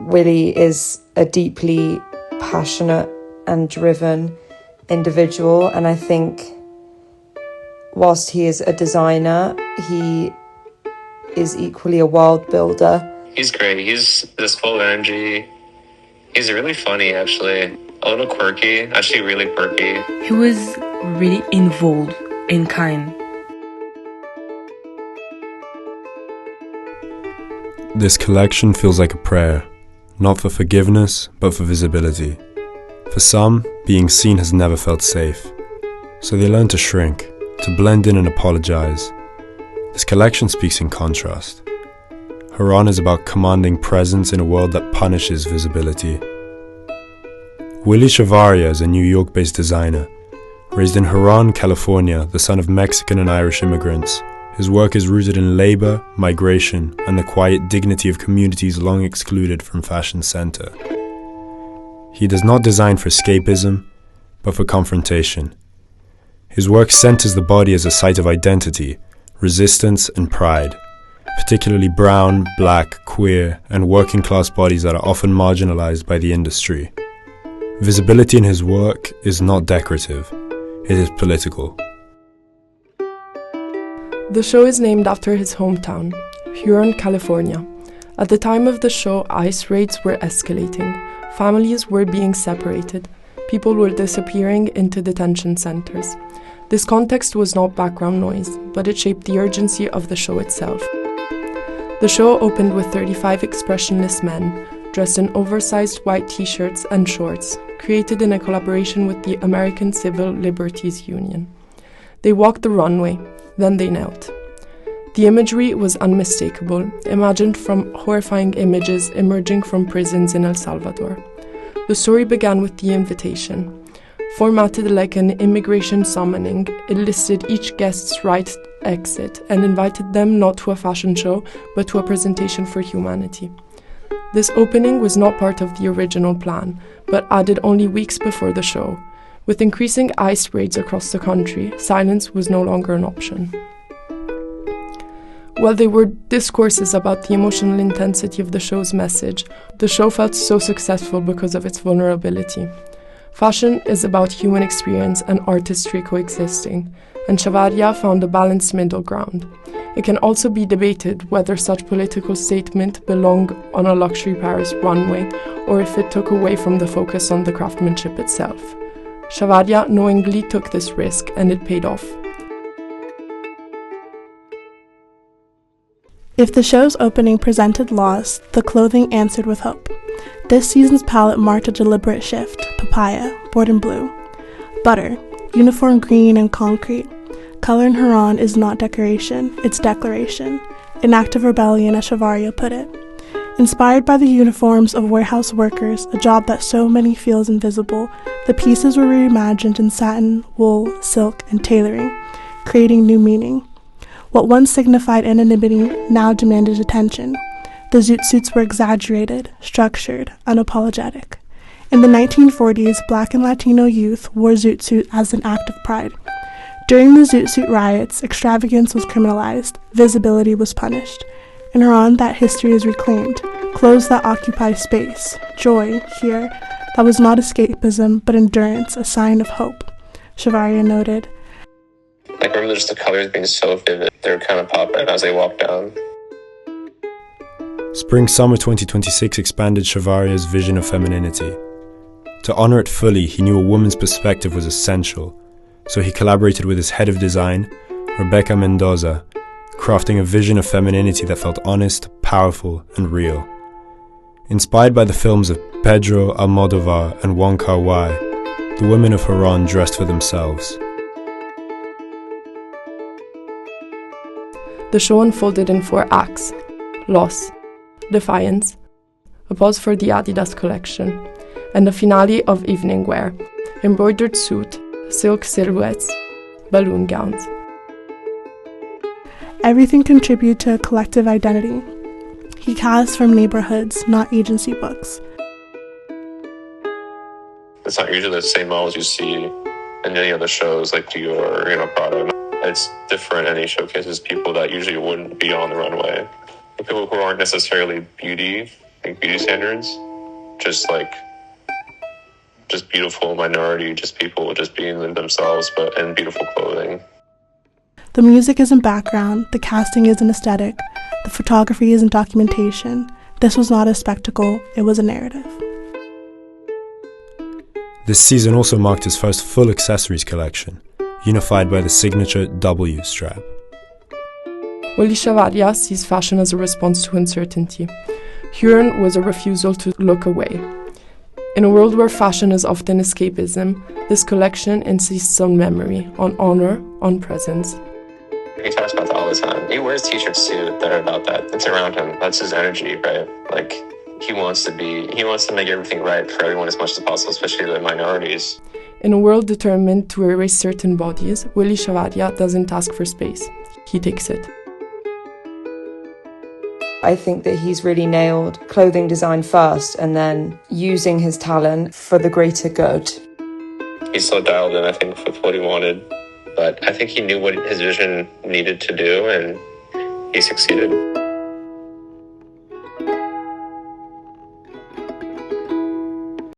Willy is a deeply passionate and driven individual, and I think whilst he is a designer, he is equally a world builder. He's great. He's this full of energy. He's really funny, actually. A little quirky, actually really quirky. He was really involved and kind. This collection feels like a prayer, not for forgiveness, but for visibility. For some, being seen has never felt safe. So they learn to shrink, to blend in and apologize. This collection speaks in contrast. Huron is about commanding presence in a world that punishes visibility. Willy Chavarria is a New York-based designer. Raised in Huron, California, the son of Mexican and Irish immigrants, his work is rooted in labor, migration, and the quiet dignity of communities long excluded from fashion center. He does not design for escapism, but for confrontation. His work centers the body as a site of identity, resistance, and pride, particularly brown, black, queer, and working-class bodies that are often marginalized by the industry. Visibility in his work is not decorative, it is political. The show is named after his hometown, Huron, California. At the time of the show, ICE raids were escalating. Families were being separated. People were disappearing into detention centers. This context was not background noise, but it shaped the urgency of the show itself. The show opened with 35 expressionless men, dressed in oversized white t-shirts and shorts, created in a collaboration with the American Civil Liberties Union. They walked the runway, then they knelt. The imagery was unmistakable, imagined from horrifying images emerging from prisons in El Salvador. The story began with the invitation. Formatted like an immigration summoning, it listed each guest's right exit and invited them not to a fashion show, but to a presentation for humanity. This opening was not part of the original plan, but added only weeks before the show. With increasing ICE raids across the country, silence was no longer an option. While there were discourses about the emotional intensity of the show's message, the show felt so successful because of its vulnerability. Fashion is about human experience and artistry coexisting, and Chavarria found a balanced middle ground. It can also be debated whether such political statement belonged on a luxury Paris runway or if it took away from the focus on the craftsmanship itself. Chavarria knowingly took this risk, and it paid off. If the show's opening presented loss, the clothing answered with hope. This season's palette marked a deliberate shift: papaya, board and blue; butter, uniform green and concrete. Color in Huron is not decoration, it's declaration, an act of rebellion, as Chavarria put it. Inspired by the uniforms of warehouse workers, a job that so many feel is invisible, the pieces were reimagined in satin, wool, silk, and tailoring, creating new meaning. What once signified anonymity now demanded attention. The zoot suits were exaggerated, structured, unapologetic. In the 1940s, Black and Latino youth wore zoot suit as an act of pride. During the zoot suit riots, extravagance was criminalized, visibility was punished. In Huron, that history is reclaimed, clothes that occupy space, joy, here, that was not escapism, but endurance, a sign of hope. Chavarria noted. I remember just the colors being so vivid. They were kind of popping as they walked down. Spring-summer 2026 expanded Chavarria's vision of femininity. To honor it fully, he knew a woman's perspective was essential, so he collaborated with his head of design, Rebecca Mendoza, crafting a vision of femininity that felt honest, powerful, and real. Inspired by the films of Pedro Almodovar and Wong Kar-wai, the women of Huron dressed for themselves. The show unfolded in 4 acts: loss, defiance, a pause for the Adidas collection, and a finale of evening wear, embroidered suit, silk silhouettes, balloon gowns. Everything contributed to a collective identity. He cast from neighborhoods, not agency books. It's not usually the same models you see in any other shows like Dior or, Prada. It's different, and he showcases people that usually wouldn't be on the runway. People who aren't necessarily beauty like beauty standards, just beautiful minority, just people just being themselves, but in beautiful clothing. The music isn't background, the casting isn't aesthetic, the photography isn't documentation. This was not a spectacle, it was a narrative. This season also marked his first full accessories collection, unified by the signature W strap. Willy Chavarria sees fashion as a response to uncertainty. Huron was a refusal to look away. In a world where fashion is often escapism, this collection insists on memory, on honor, on presence. He talks about that all the time. He wears t-shirts too that are about that. It's around him. That's his energy, right? Like, he wants to make everything right for everyone as much as possible, especially the minorities. In a world determined to erase certain bodies, Willy Chavarria doesn't ask for space. He takes it. I think that he's really nailed clothing design first and then using his talent for the greater good. He's so dialed in, I think, with what he wanted. But I think he knew what his vision needed to do, and he succeeded.